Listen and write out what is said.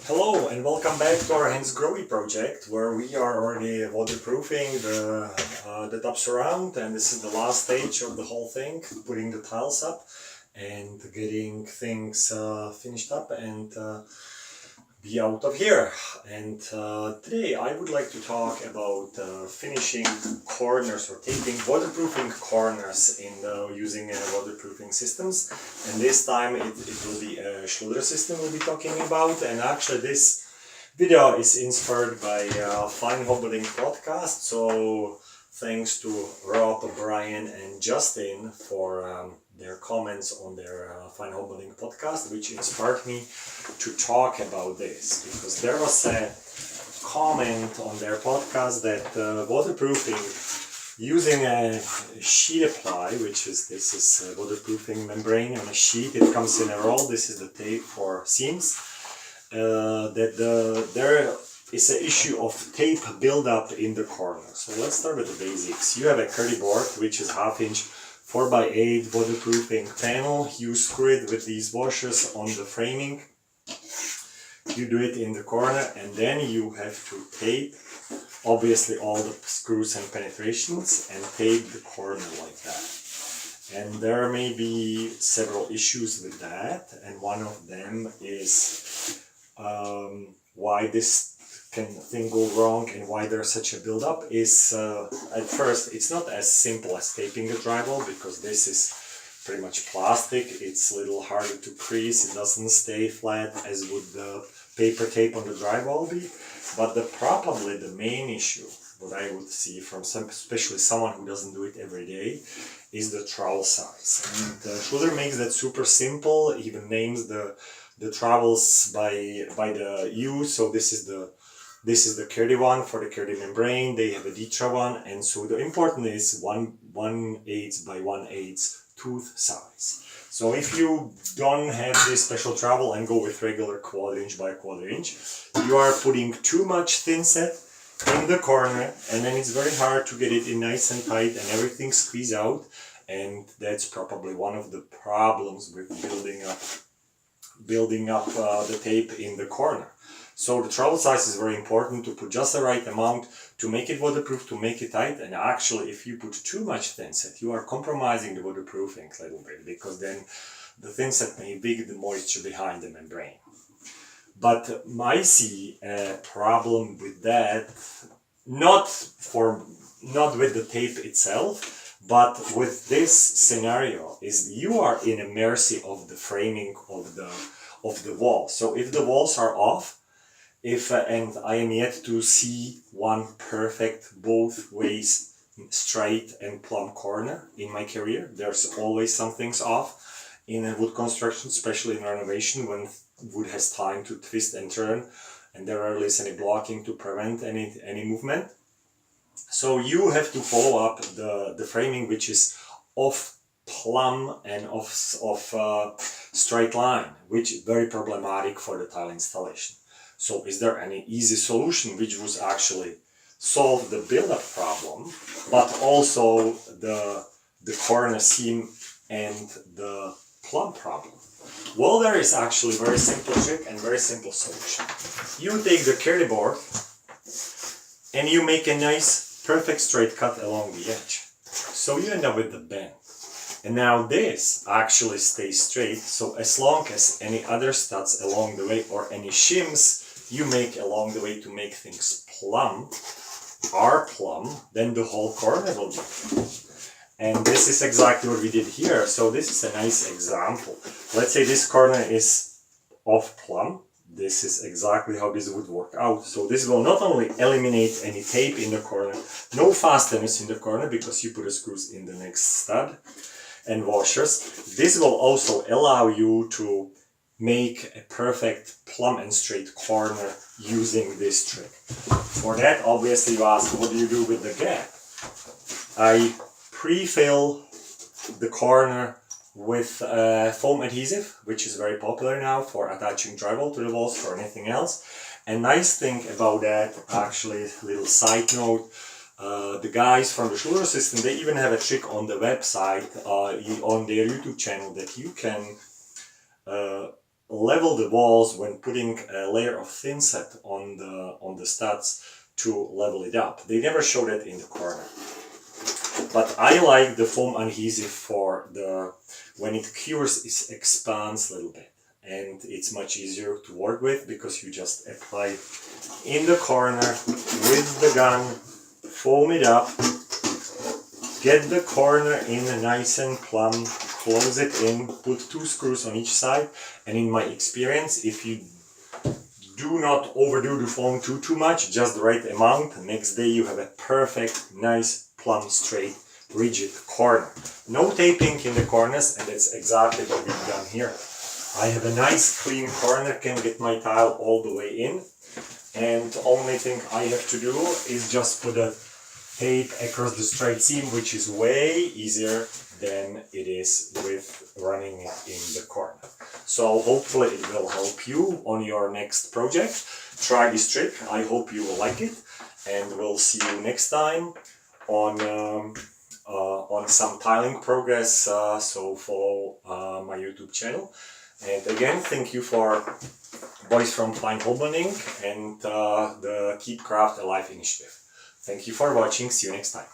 Hello and welcome back to our Hens Growy project, where we are already waterproofing the top surround, and this is the last stage of the whole thing, putting the tiles up and getting things finished up and be out of here. And today I would like to talk about finishing corners or taping waterproofing corners in using waterproofing systems. And this time it will be a Schluter system we'll be talking about. And actually this video is inspired by Fine Hobbling podcast. So thanks to Rob, Brian, and Justin for their comments on their Fine Hobbling podcast, which inspired me to talk about this, because there was a comment on their podcast that waterproofing using a sheet apply, which is this is a waterproofing membrane on a sheet. It comes in a roll. This is the tape for seams. There is an issue of tape buildup in the corner. So let's start with the basics. You have a curdy board, which is 1/2 inch 4x8 waterproofing panel. You screw it with these washers on the framing. You do it in the corner, and then you have to tape obviously all the screws and penetrations and tape the corner like that. And there may be several issues with that, and one of them is why this thing go wrong and why there's such a buildup is at first it's not as simple as taping a drywall, because this is pretty much plastic. It's a little harder to crease. It doesn't stay flat as would the paper tape on the drywall be. But probably the main issue, what I would see from especially someone who doesn't do it every day, is the trowel size. And Schluter makes that super simple. He even names the trowels by the use. So this is the Kerdi one for the Kerdi membrane. They have a Ditra one, and so the important is 1/8 by 1/8 tooth size. So if you don't have this special trowel and go with regular 1/4 inch by 1/4 inch, you are putting too much thin set in the corner, and then it's very hard to get it in nice and tight and everything squeeze out. And that's probably one of the problems with building up the tape in the corner. So the trowel size is very important to put just the right amount to make it waterproof, to make it tight. And actually, if you put too much thin set, you are compromising the waterproofing a little bit, because then the thin set may big the moisture behind the membrane. But I see a problem with that, not with the tape itself, but with this scenario is you are in a mercy of the framing of the wall. So if the walls are off, and I am yet to see one perfect both ways straight and plumb corner in my career. There's always some things off in a wood construction, especially in renovation, when wood has time to twist and turn, and there rarely is any blocking to prevent any movement. So you have to follow up the framing, which is off plumb and off straight line, which is very problematic for the tile installation. So is there any easy solution which would actually solve the build-up problem, but also the corner seam and the plumb problem? Well, there is actually a very simple trick and very simple solution. You take the Kerdi board and you make a nice perfect straight cut along the edge. So you end up with the bend. And now this actually stays straight, so as long as any other studs along the way or any shims you make along the way to make things plumb, then the whole corner will be plumb. And this is exactly what we did here. So this is a nice example. Let's say this corner is off plumb. This is exactly how this would work out. So this will not only eliminate any tape in the corner, no fasteners in the corner because you put the screws in the next stud and washers. This will also allow you to make a perfect plumb and straight corner using this trick. For that, obviously you ask, what do you do with the gap? I pre-fill the corner with foam adhesive, which is very popular now for attaching drywall to the walls, for anything else. And nice thing about that, actually, little side note, the guys from the Schluter system, they even have a trick on the website, on their YouTube channel, that you can level the walls when putting a layer of thin set on the studs to level it up. They never show that in the corner. But I like the foam adhesive for when it cures, it expands a little bit. And it's much easier to work with because you just apply it in the corner with the gun, foam it up, get the corner in nice and plumb, close it in, put 2 screws on each side, and in my experience, if you do not overdo the foam too much, just the right amount, next day you have a perfect, nice, plumb, straight, rigid corner. No taping in the corners, and that's exactly what we've done here. I have a nice clean corner, can get my tile all the way in, and the only thing I have to do is just put a tape across the straight seam, which is way easier than it is with running it in the corner. So hopefully it will help you on your next project. Try this trick, I hope you will like it, and we'll see you next time on some tiling progress, so follow my YouTube channel. And again, thank you for Boys from Fine Hoblening and the Keep Craft Alive initiative. Thank you for watching, see you next time.